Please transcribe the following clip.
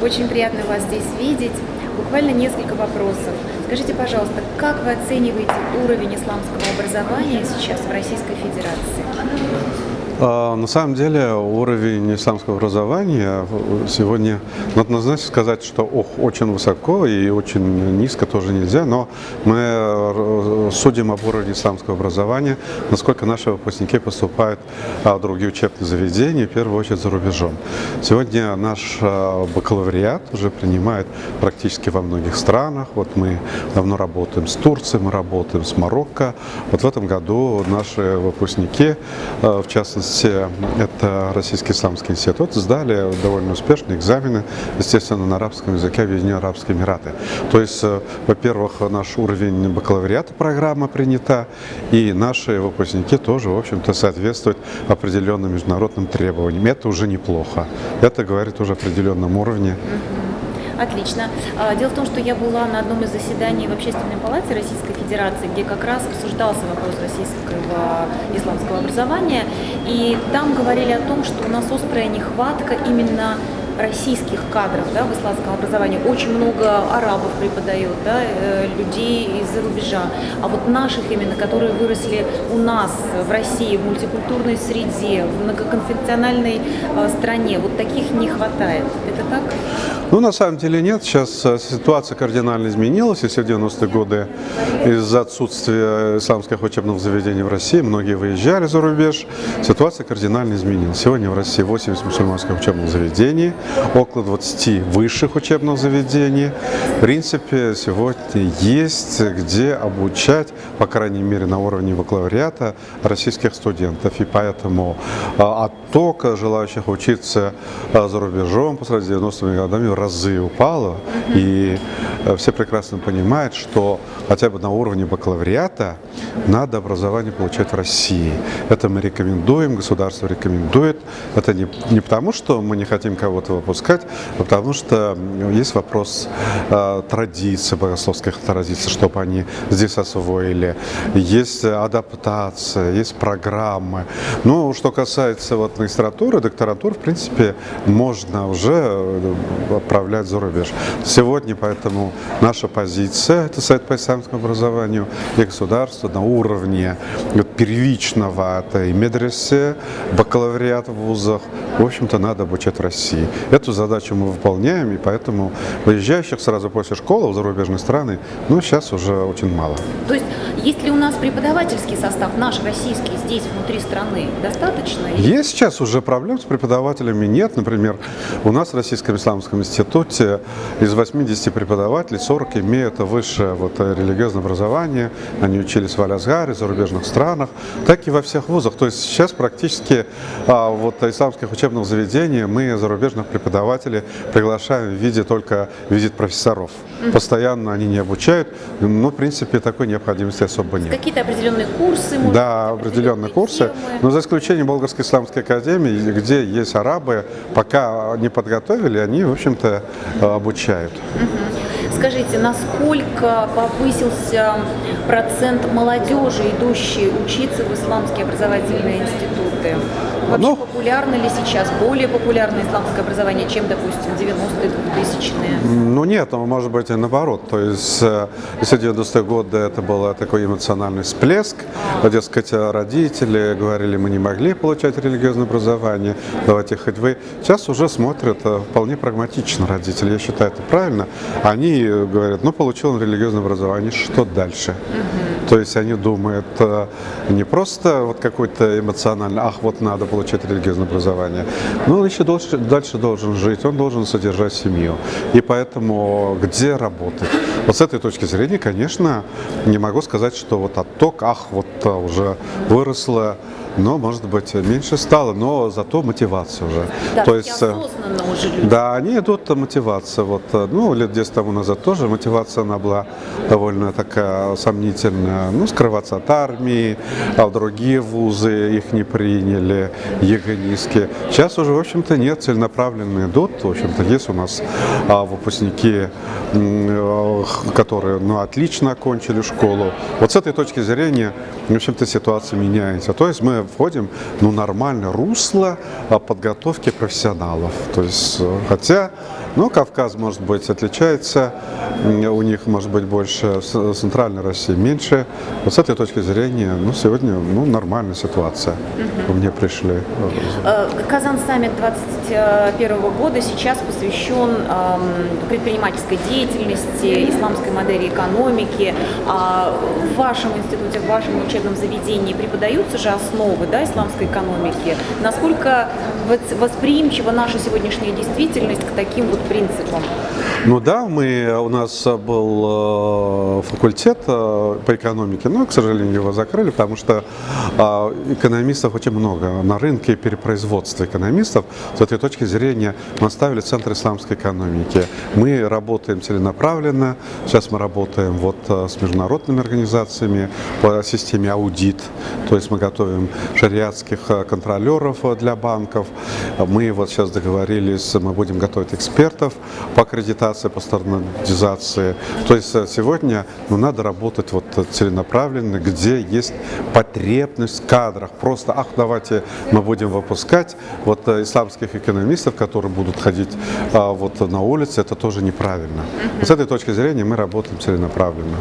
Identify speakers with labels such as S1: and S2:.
S1: Очень приятно вас здесь видеть. Буквально несколько вопросов. Скажите, пожалуйста, как вы оцениваете уровень исламского образования сейчас в Российской Федерации?
S2: На самом деле уровень исламского образования сегодня, однозначно сказать, что очень высоко и очень низко тоже нельзя, но мы судим об уровне исламского образования, насколько наши выпускники поступают в другие учебные заведения, в первую очередь за рубежом. Сегодня наш бакалавриат уже принимает практически во многих странах. Вот мы давно работаем с Турцией, мы работаем с Марокко. Вот в этом году наши выпускники, в частности, это Российский исламский институт, сдали довольно успешные экзамены, естественно, на арабском языке в Объединенные Арабские Эмираты. То есть, во-первых, наш уровень бакалавриата программа принята, и наши выпускники тоже, в общем-то, соответствуют определенным международным требованиям. Это уже неплохо. Это говорит уже о определенном уровне.
S1: Отлично. Дело в том, что я была на одном из заседаний в Общественной палате Российской Федерации, где как раз обсуждался вопрос российского исламского образования, и там говорили о том, что у нас острая нехватка именно российских кадров, да, в исламском образовании. Очень много арабов преподает, да, людей из-за рубежа. А вот наших именно, которые выросли у нас в России, в мультикультурной среде, в многоконфессиональной стране, вот таких не хватает. Это так?
S2: Ну, на самом деле нет. Сейчас ситуация кардинально изменилась. Если в 90-е годы из-за отсутствия исламских учебных заведений в России многие выезжали за рубеж, ситуация кардинально изменилась. Сегодня в России 80 мусульманских учебных заведений, около 20 высших учебных заведений. В принципе, сегодня есть где обучать, по крайней мере, на уровне бакалавриата российских студентов. И поэтому отток желающих учиться за рубежом по сравнению с 90-ми годами в разы упало, и все прекрасно понимают, что хотя бы на уровне бакалавриата надо образование получать в России. Это мы рекомендуем, государство рекомендует. Это не потому, что мы не хотим кого-то выпускать, а потому что есть вопрос традиций, богословских традиций, чтобы они здесь освоили. Есть адаптация, есть программы. Но что касается вот магистратуры, докторантуры, в принципе, можно уже отправлять за рубеж. Сегодня поэтому наша позиция, это Совет по исламскому образованию и государство на уровне первичного, это и медресе, бакалавриат в вузах, в общем-то, надо обучать в России. Эту задачу мы выполняем, и поэтому выезжающих сразу после школы в зарубежные страны, ну, сейчас уже очень мало.
S1: То есть ли у нас преподавательский состав, наш российский, здесь, внутри страны, достаточно?
S2: Есть сейчас уже проблем с преподавателями, нет. Например, у нас в Российском исламском институте из 80 преподавателей 40 имеют высшее религиозное образование, они учились в Аль-Азгаре, в зарубежных странах, так и во всех вузах. То есть сейчас практически исламских учебных заведений мы зарубежных преподавателей приглашаем в виде профессоров. Постоянно они не обучают, но в принципе такой необходимости особо нет.
S1: Какие-то определенные курсы? Может,
S2: да, определенные курсы, но за исключением Болгарской исламской академии, где есть арабы, пока не подготовили, они, в общем-то, обучают.
S1: Скажите, насколько повысился процент молодежи, идущей учиться в исламские образовательные институты? Вообще популярно ли сейчас, более популярное исламское образование, чем, допустим, 90-е, 2000-е?
S2: Ну нет, может быть и наоборот. То есть, если 90-е годы это был такой эмоциональный всплеск, дескать, родители говорили, мы не могли получать религиозное образование, давайте хоть вы. Сейчас уже смотрят вполне прагматично родители, я считаю, это правильно. Они говорят, получил он религиозное образование, что дальше? То есть они думают не просто какой-то эмоциональный, надо получать религиозное образование, но он еще дальше должен жить, он должен содержать семью. И поэтому где работать? Вот с этой точки зрения, конечно, не могу сказать, что отток, уже выросло, но, может быть, меньше стало, но зато мотивация уже.
S1: Да, то есть осознанно уже люди.
S2: Да, они идут, мотивация. Лет 10 тому назад тоже мотивация, она была довольно такая сомнительная. Скрываться от армии, а в другие вузы их не приняли, ЕГЭ низкие. Сейчас уже, в общем-то, нет, целенаправленно идут. В общем-то, есть у нас выпускники, которые, отлично окончили школу. Вот с этой точки зрения, в общем-то, ситуация меняется. То есть мы входим в нормальное русло подготовки профессионалов. То есть, хотя Но Кавказ, может быть, отличается, у них, может быть, больше, в Центральной России меньше. Вот с этой точки зрения, сегодня, нормальная ситуация. Мне пришли.
S1: Казан саммит 2021 года сейчас посвящен предпринимательской деятельности, исламской модели экономики. В вашем институте, в вашем учебном заведении преподаются же основы, да, исламской экономики. Насколько восприимчива наша сегодняшняя действительность к таким вот принципам?
S2: У нас был факультет по экономике, но, к сожалению, его закрыли, потому что экономистов очень много. На рынке перепроизводства экономистов, с этой точки зрения, мы оставили Центр исламской экономики. Мы работаем целенаправленно, сейчас мы работаем с международными организациями по системе аудит, то есть мы готовим шариатских контролеров для банков. Мы сейчас договорились, мы будем готовить экспертов по аккредитации, по стандартизации. То есть сегодня надо работать целенаправленно, где есть потребность в кадрах. Просто, давайте мы будем выпускать исламских экономистов, которые будут ходить на улице, это тоже неправильно. С этой точки зрения мы работаем целенаправленно.